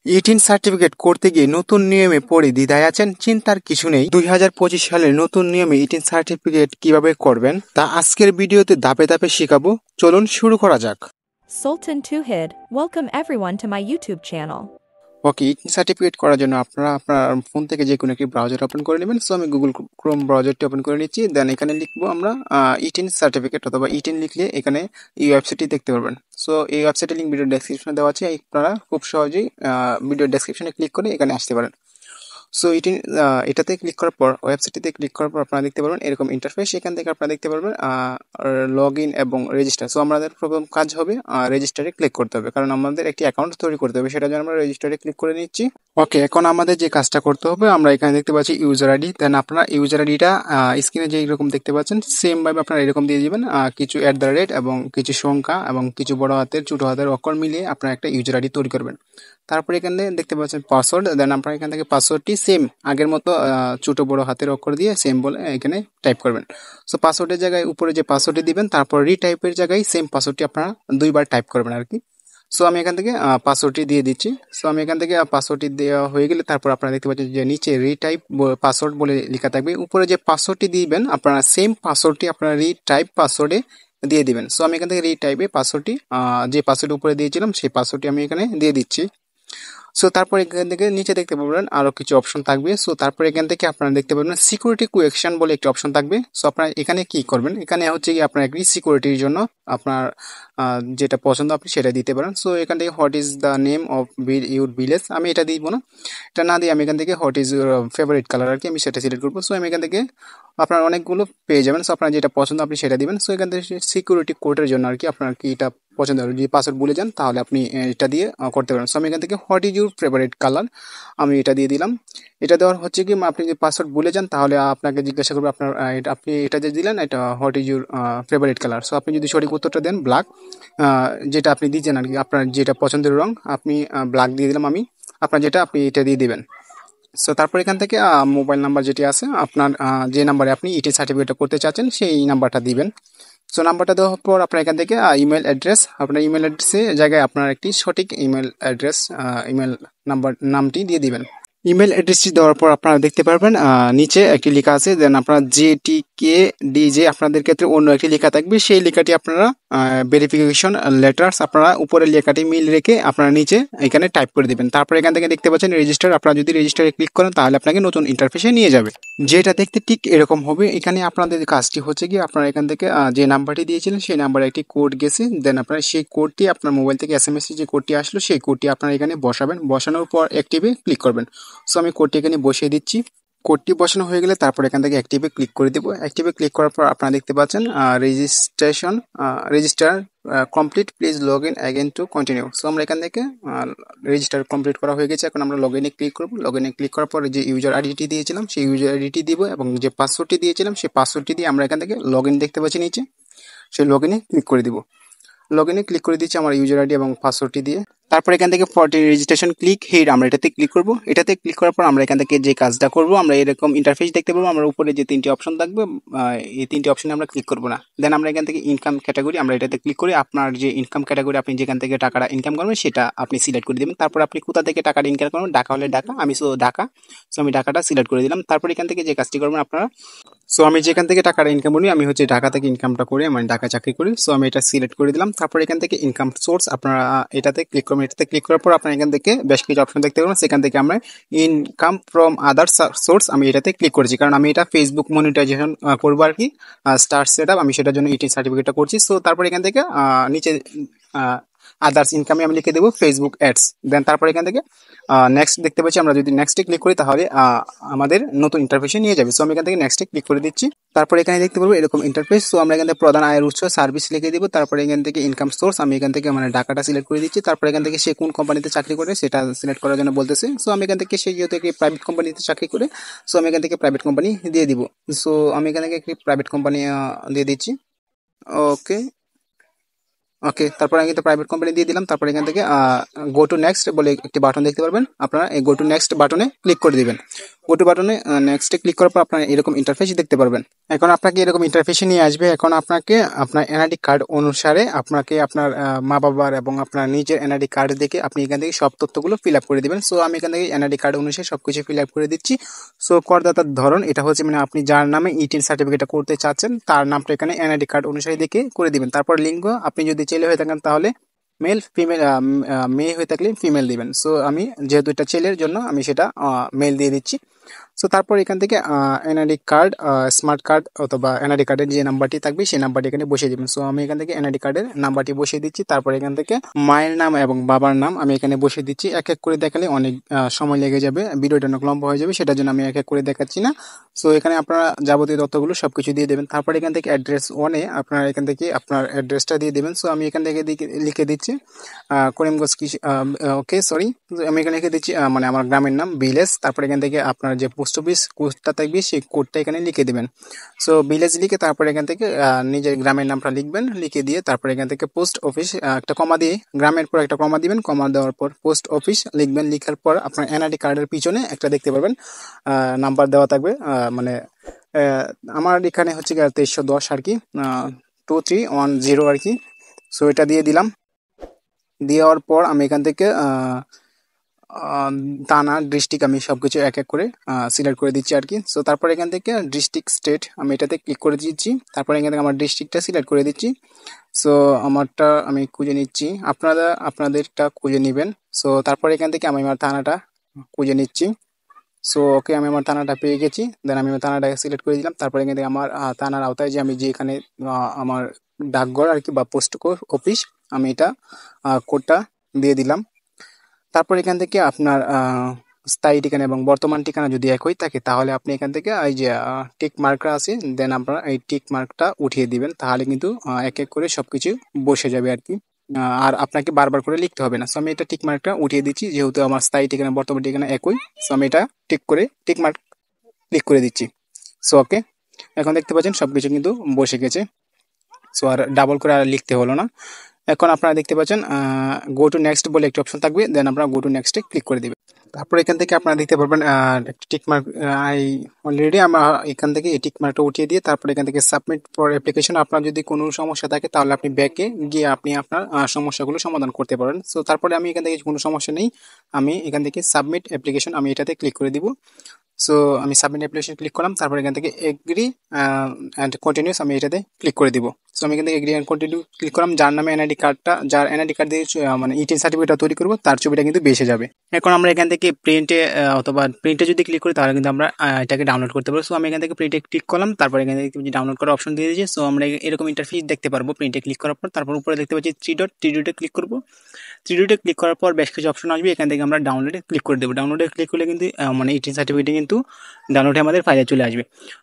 E-TIN certificate করতে গিয়ে নতুন নিয়মে পড়ে দ্বিধায় আছেন? চিন্তার কিছু নেই। 2025 সালের নতুন নিয়মে ইটিন সার্টিফিকেট কিভাবে করবেন তা আজকের ভিডিওতে ধাপে ধাপে শেখাবো। চলুন শুরু করা যাক। Sultan Tuhid, welcome everyone to my YouTube channel. Okay, e-TIN certificate করার জন্য আপনারা আপনার ফোন থেকে যে কোনো একটি ব্রাউজার ওপেন করে নেবেন। সো আমি গুগল ক্রোম ব্রাউজারটি ওপেন করে নিচ্ছি। দেন এখানে লিখবো আমরা ইটিন সার্টিফিকেট অথবা ইটিন লিখলে এখানে এই ওয়েবসাইটটি দেখতে পারবেন। সো এই ওয়েবসাইটের লিঙ্ক ভিডিও ডেসক্রিপশনে দেওয়া আছে। আপনারা খুব সহজেই ভিডিও ডেসক্রিপশনে ক্লিক করে এখানে আসতে পারেন। সো এটাতে ক্লিক করার পর, ওয়েবসাইটটিতে ক্লিক করার পর আপনারা দেখতে পারবেন এরকম ইন্টারফেস। এখান থেকে আপনারা দেখতে পারবেন লগ ইন এবং রেজিস্টার। সো আমাদের প্রথম কাজ হবে রেজিস্টারে ক্লিক করতে হবে, কারণ আমাদের একটি অ্যাকাউন্ট তৈরি করতে হবে। সেটার জন্য আমরা রেজিস্টারে ক্লিক করে নিচ্ছি। ওকে, এখন আমাদের যে কাজটা করতে হবে, আমরা এখানে দেখতে পাচ্ছি ইউজার আইডি। দেন আপনারা ইউজার আইডিটা স্ক্রিনে যে এরকম দেখতে পাচ্ছেন সেম ভাবে আপনারা এরকম দিয়ে দিবেন। কিছু @ এবং কিছু সংখ্যা এবং কিছু বড় হাতের ছোট হাতের অক্ষর মিলিয়ে আপনারা একটা ইউজার আইডি তৈরি করবেন। তারপরে এখানে দেখতে পাচ্ছেন পাসওয়ার্ড। দেন আপনারা এখান থেকে পাসওয়ার্ডটি সেম আগের মতো ছোট বড় হাতের অক্ষর দিয়ে সেম বলে এখানে টাইপ করবেন। সো পাসওয়ার্ডের জায়গায় উপরে যে পাসওয়ার্ডটি দিবেন, তারপর রিটাইপের জায়গায় সেম পাসওয়ার্ডটি আপনারা 2বার টাইপ করবেন আর কি। সো আমি এখান থেকে পাসওয়ার্ডটি দিয়ে দিচ্ছি। সো আমি এখান থেকে পাসওয়ার্ডটি দেওয়া হয়ে গেলে তারপর আপনারা দেখতে পাচ্ছেন যে নিচে রিটাইপ পাসওয়ার্ড বলে লেখা থাকবে। উপরে যে পাসওয়ার্ডটি দিবেন আপনারা সেম পাসওয়ার্ডটি আপনারা রিটাইপ পাসওয়ার্ডে দিয়ে দিবেন। সো আমি এখান থেকে রিটাইপে পাসওয়ার্ডটি যে পাসওয়ার্ড উপরে দিয়েছিলাম সেই পাসওয়ার্ডটি আমি এখানে দিয়ে দিচ্ছি। সো তারপর এখান থেকে নিচে দেখতে পাবেন আরো কিছু অপশন থাকবে। সো তারপর এখান থেকে আপনারা দেখতে পাবেন সিকিউরিটি কোয়েকশন বলে একটি অপশন থাকবে। সো আপনারা এখানে কি করবেন, এখানে হচ্ছে কি আপনার একটি সিকিউরিটির জন্য আপনার যেটা পছন্দ আপনি সেটা দিতে পারেন। সো এখান থেকে what is the name of your village, আমি এটা দিব না। এটা না দিয়ে আমি এখান থেকে what is your favourite colour আর কি, আমি সেটা সিলেক্ট করবো। সো আমি এখান থেকে আপনার অনেকগুলো পেয়ে যাবেন। সো আপনার যেটা পছন্দ আপনি সেটা দিবেন। সো এখান থেকে সিকিউরিটি কোডের জন্য আর কি আপনার কি এটা পছন্দ হবে, যদি পাসওয়ার্ড ভুলে যান তাহলে আপনি এটা দিয়ে করতে পারেন। সো আমি এখান থেকে what is your favourite colour আমি এটা দিয়ে দিলাম। এটা দেওয়ার হচ্ছে কি আপনি যদি পাসওয়ার্ড ভুলে যান তাহলে আপনাকে জিজ্ঞাসা করবে আপনার আপনি এটা যে দিলেন এটা what is your favourite colour. So আপনি যদি সঠিক উত্তরটা দেন ব্ল্যাক, যেটা আপনি দিচ্ছেন আর কি আপনার যেটা পছন্দের রং আপনি ব্ল্যাক দিয়ে দিলাম আমি, আপনার যেটা আপনি এটা দিয়ে দিবেন। সো তারপর এখান থেকে মোবাইল নাম্বার যেটি আছে আপনার যে নাম্বারে আপনি ইটি সার্টিফিকেটটা করতে চাচ্ছেন সেই নাম্বারটা দিবেন। সো নাম্বারটা দেওয়ার পর আপনার এখান থেকে ইমেল অ্যাড্রেস, আপনার ইমেল অ্যাড্রেসে জায়গায় আপনার একটি সঠিক ইমেল অ্যাড্রেস ইমেল নামটি দিয়ে দিবেন। ইমেল অ্যাড্রেসটি দেওয়ার পর আপনারা দেখতে পারবেন নিচে একটি লেখা আছে। দেন আপনারা JTK DJ আপনাদের ক্ষেত্রে অন্য একটি লেখা থাকবে, সেই লেখাটি আপনারা ভেরিফিকেশন লেটার্স আপনারা উপরের লেখাটি মিল রেখে আপনারা নিচে এখানে টাইপ করে দিবেন। তারপর এখান থেকে দেখতে পাচ্ছেন রেজিস্টার, আপনারা যদি রেজিস্টারে ক্লিক করেন তাহলে আপনাকে নতুন ইন্টারফেসে নিয়ে যাবে, যেটা দেখতে ঠিক এরকম হবে। এখানে আপনাদের কাজটি হচ্ছে কি আপনারা এখান থেকে যে নাম্বারটি দিয়েছিলেন সেই নাম্বারে একটি কোড গেছে। দেন আপনারা সেই কোডটি আপনার মোবাইল থেকে SMS যে কোডটি আসলো সেই কোডটি আপনারা এখানে বসাবেন। বসানোর পর অ্যাক্টিভে ক্লিক করবেন। সো আমি কোডটি এখানে বসিয়ে দিচ্ছি। কোডটি বসানো হয়ে গেলে তারপর এখান থেকে অ্যাক্টিভে ক্লিক করে দেবো। অ্যাক্টিভে ক্লিক করার পর আপনারা দেখতে পাচ্ছেন register complete, please log in again to continue. So আমরা এখান থেকে রেজিস্টার কমপ্লিট করা হয়ে গেছে। এখন আমরা লগ ইনে ক্লিক করবো। লগ ইনে ক্লিক করার পর যে ইউজার আইডিটি দিয়েছিলাম সেই ইউজার আইডিটি দিব এবং যে পাসওয়ার্ডটি দিয়েছিলাম সেই পাসওয়ার্ডটি দিয়ে আমরা এখান থেকে লগ ইন দেখতে পাচ্ছি নিচে, সেই লগ ইনে ক্লিক করে দিব। লগ ইনে ক্লিক করে দিচ্ছি আমার ইউজার আইডি এবং পাসওয়ার্ডটি দিয়ে। তারপর এখান থেকে ফর রেজিস্ট্রেশন ক্লিক হিয়ার আমরা এটাতে ক্লিক করব। এটাতে ক্লিক করার পর আমরা এখান থেকে যে কাজটা করব আমরা এরকম ইন্টারফেস দেখতে পাবো। আমরা উপরে যে 3টি অপশন থাকবে এই 3টি অপশনে আমরা ক্লিক করব না। দেন আমরা এখান থেকে ইনকাম ক্যাটাগরি আমরা এটাতে ক্লিক করে আপনার যে ইনকাম ক্যাটাগরি আপনি যেখান থেকে টাকাটা ইনকাম করবেন সেটা আপনি সিলেক্ট করে দেবেন। তারপর আপনি কোথা থেকে টাকাটা ইনকাম করবেন, ঢাকা হলে ঢাকা, আমি ঢাকা, সো আমি ঢাকাটা সিলেক্ট করে দিলাম। তারপর এখান থেকে যে কাজটি করবেন আপনারা, সো আমি যেখান থেকে টাকাটা ইনকাম করি আমি হচ্ছে ঢাকা থেকে ইনকামটা করি, মানে ঢাকা চাকরি করি। সো আমি এটা সিলেক্ট করে দিলাম। তারপর এখান থেকে ইনকাম সোর্স আপনারা এটাতে ক্লিক করবেন। এটাতে ক্লিক করার পর আপনারা এখান থেকে বেশ কিছু অপশন দেখতে পাবেন। সেখান থেকে আমরা ইনকাম ফ্রম আদার সোর্স আমি এটাতে ক্লিক করেছি, কারণ আমি এটা ফেসবুক মনিটাইজেশন করবো আর কি, স্টার সেট আপ, আমি সেটার জন্য ইটি সার্টিফিকেটটা করছি। সো তারপর এখান থেকে নিচে আদার্স ইনকামে আমি লিখে দেবো ফেসবুক অ্যাডস। দেন তারপর এখান থেকে নেক্সট দেখতে পাচ্ছি, আমরা যদি নেক্সটে ক্লিক করি তাহলে আমাদের নতুন ইন্টারফেসে নিয়ে যাবে। সো আমি এখান থেকে নেক্সটে ক্লিক করে দিচ্ছি। তারপর এখানে দেখতে পারবো এরকম ইন্টারফেস। সো আমরা এখান থেকে প্রধান আয়ের উৎস সার্ভিস লিখে দিব। তারপরে এখান থেকে ইনকাম সোর্স আমি এখান থেকে মানে ঢাকাটা সিলেক্ট করে দিচ্ছি। তারপর এখান থেকে সে কোন কোম্পানিতে চাকরি করে সেটা সিলেক্ট করার জন্য বলতেছে। সো আমি এখান থেকে সে যেহেতু একটি প্রাইভেট কোম্পানিতে চাকরি করে, সো আমি এখান থেকে প্রাইভেট কোম্পানি দিয়ে দিব। সো আমি এখান থেকে একটি প্রাইভেট কোম্পানি দিয়ে দিচ্ছি। ওকে, ওকে, তারপর আমি কিন্তু প্রাইভেট কোম্পানি দিয়ে দিলাম। তারপর এখান থেকে গো টু নেক্সট বলে একটি বাটন দেখতে পারবেন, আপনারা এই গো টু নেক্সট বাটনে ক্লিক করে দিবেন। গো টু বাটনে নেক্সটে ক্লিক করার পর আপনারা এরকম ইন্টারফেস দেখতে পারবেন। এখন আপনাকে এরকম ইন্টারফেসে নিয়ে আসবে। এখন আপনাকে আপনার এনআইডি কার্ড অনুসারে আপনাকে আপনার মা বাবার এবং আপনার নিজের এনআইডি কার্ড দেখে আপনি এখান থেকে সব তথ্যগুলো ফিল আপ করে দিবেন। সো আমি এখান থেকে এনআইডি কার্ড অনুসারে সবকিছু ফিল আপ করে দিচ্ছি। সো করদাতার ধরন এটা হচ্ছে মানে আপনি যার নামে ইটিন সার্টিফিকেটটা করতে চাচ্ছেন তার নামটা এখানে এনআইডি কার্ড অনুসারে দেখে করে দিবেন। তারপর লিঙ্গ আপনি যদি ছেলে হয়ে থাকেন তাহলে মেল, ফিমেল, মেয়ে হয়ে থাকলে ফিমেল দিবেন। সো আমি যেহেতু এটা ছেলের জন্য আমি সেটা মেল দিয়ে দিচ্ছি। সো তারপর এখান থেকে এনআইডি কার্ড, স্মার্ট কার্ড অথবা এনআইডি কার্ডের যে নাম্বারটি থাকবে সেই নাম্বারটি এখানে বসিয়ে দিবেন। সো আমি এখান থেকে এনআইডি কার্ডের নাম্বারটি বসিয়ে দিচ্ছি। তারপর এখান থেকে মায়ের নাম এবং বাবার নাম আমি এখানে বসিয়ে দিচ্ছি। এক এক করে দেখালে অনেক সময় লেগে যাবে, ভিডিওটা অনেক লম্বা হয়ে যাবে, সেটার জন্য আমি এক এক করে দেখাচ্ছি না। সো এখানে আপনারা যাবতীয় তথ্যগুলো সবকিছু দিয়ে দেবেন। তারপর এখান থেকে অ্যাড্রেস ওয়ানে আপনারা এখান থেকে আপনার অ্যাড্রেসটা দিয়ে দেবেন। সো আমি এখান থেকে লিখে দিচ্ছি করিমগঞ্জ কৃষি, ওকে সরি, আমি এখানে লিখে দিচ্ছি মানে আমার গ্রামের নাম ভিলেজ। তারপর এখান থেকে আপনার যে পোস্ট অফিস কোডটা থাকবে সেই কোডটা এখানে লিখে দিবেন। সো ভিলেজ লিখে তারপর এখান থেকে নিজের গ্রামের নামটা লিখবেন, লিখে দিয়ে তারপর এখান থেকে পোস্ট অফিস একটা কমা দিয়ে গ্রামের পর একটা কমা দিবেন, কমা দেওয়ার পর পোস্ট অফিস লিখবেন। লিখার পর আপনার এনআইডি কার্ডের পিছনে একটা দেখতে পারবেন নাম্বার দেওয়া থাকবে, মানে আহ, আমার এখানে হচ্ছে 2310 আর কি, 2310 আর কি। সো এটা দিয়ে দিলাম। দেওয়ার পর আমি এখান থেকে আহ, থানা, ডিস্ট্রিক্ট আমি সবকিছু এক এক করে সিলেক্ট করে দিচ্ছি আর কি। সো তারপর এখান থেকে ডিস্ট্রিক্ট, স্টেট আমি এটাতে ক্লিক করে দিচ্ছি। তারপর এখান থেকে আমার ডিস্ট্রিক্টটা সিলেক্ট করে দিচ্ছি। সো আমারটা আমি খুঁজে নিচ্ছি, আপনারা আপনাদেরটা খুঁজে নেবেন। সো তারপর এখান থেকে আমি আমার থানাটা খুঁজে নিচ্ছি। সো ওকে, আমি আমার থানাটা পেয়ে গেছি। দেন আমি আমার থানাটাকে সিলেক্ট করে দিলাম। তারপর এখান থেকে আমার থানার আওতায় যে আমি যে এখানে আমার ডাকঘর আর কি বা পোস্ট অফিস, আমি এটা কোডটা দিয়ে দিলাম। তারপর এখান থেকে আপনার স্থায়ী ঠিকানা এবং বর্তমান ঠিকানা যদি একই থাকে তাহলে আপনি এখান থেকে এই যে টিক মার্কটা আছে, দেন আপনারা এই টিক মার্কটা উঠিয়ে দিবেন। তাহলে কিন্তু এক এক করে সবকিছু বসে যাবে আর কি। আর আপনাকে বারবার করে লিখতে হবে না। সো আমি এটা টিক মার্কটা উঠিয়ে দিচ্ছি, যেহেতু আমার স্থায়ী ঠিকানা বর্তমান ঠিকানা একই। সো আমি এটা টিক মার্ক ক্লিক করে দিচ্ছি। সো ওকে, এখন দেখতে পাচ্ছেন সবকিছু কিন্তু বসে গেছে। সো আর ডাবল করে আর লিখতে হলো না। এখন আপনারা দেখতে পাচ্ছেন গো টু নেক্সট বলে একটি অপশন থাকবে, দেন আপনারা গো টু নেক্সটে ক্লিক করে দিবেন। তারপর এখান থেকে আপনারা দেখতে পারবেন একটা টিক মার্ক, আই অলরেডি আমরা এখান থেকে এই টিক মার্কটা উঠিয়ে দিয়ে তারপর এখান থেকে সাবমিট ফর অ্যাপ্লিকেশন। আপনার যদি কোনো সমস্যা থাকে তাহলে আপনি ব্যাকে গিয়ে আপনি আপনার সমস্যাগুলো সমাধান করতে পারেন। সো তারপরে আমি এখান থেকে কোনো সমস্যা নেই, আমি এখান থেকে সাবমিট অ্যাপ্লিকেশন আমি এটাতে ক্লিক করে দিব। সো আমি সাবমিট অ্যাপ্লিকেশন ক্লিক করলাম। তারপর এখান থেকে এগ্রি অ্যান্ড কন্টিনিউস আমি এটাতে ক্লিক করে দিব। সো আমি এখান থেকে এগ্রি অ্যান্ড কন্টিনিউ ক্লিক করলাম। যার নামে এনআইডি কার্ডটা, যার এনআইডি কার্ড দিয়ে মানে ইটিন সার্টিফিকেটটা তৈরি করবো তার ছবিটা কিন্তু বেসে যাবে। এখন আমরা এখান থেকে প্রিন্টে অথবা প্রিন্টে যদি ক্লিক করি তাহলে কিন্তু আমরা এটাকে ডাউনলোড করতে পারবো। সো আমি এখান থেকে প্রিন্টে ক্লিক করলাম। তারপর এখান থেকে ডাউনলোড করার অপশন দিয়ে দিয়েছি। সো আমরা এরকম ইন্টারফেস দেখতে পারবো প্রিন্টে ক্লিক করার পর। তারপর উপরে দেখতে পাচ্ছি থ্রি ডটে ক্লিক করবো। থ্রি ডটে ক্লিক করার পর বেশ কিছু অপশন আসবে, এখান থেকে আমরা ডাউনলোডে ক্লিক করে দেবো। ডাউনলোডে ক্লিক করলে কিন্তু মানে ইটিন সার্টিফিকেট কিন্তু ডাউনলোডে আমাদের ফাইলে চলে আসবে।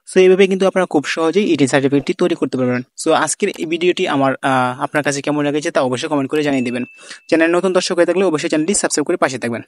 সো এইভাবে কিন্তু আপনারা খুব সহজেই ইটিন সার্টিফিকেটটি তৈরি করতে পারবেন। সো আজকের এই ভিডিওটি আমার আপনার কাছে কেমন লেগেছে তা অবশ্যই কমেন্ট করে জানিয়ে দেবেন। চ্যানেল নতুন দর্শক হয়ে থাকলে অবশ্যই চ্যানেলটি সাবস্ক্রাইব করে পাশে থাকবেন।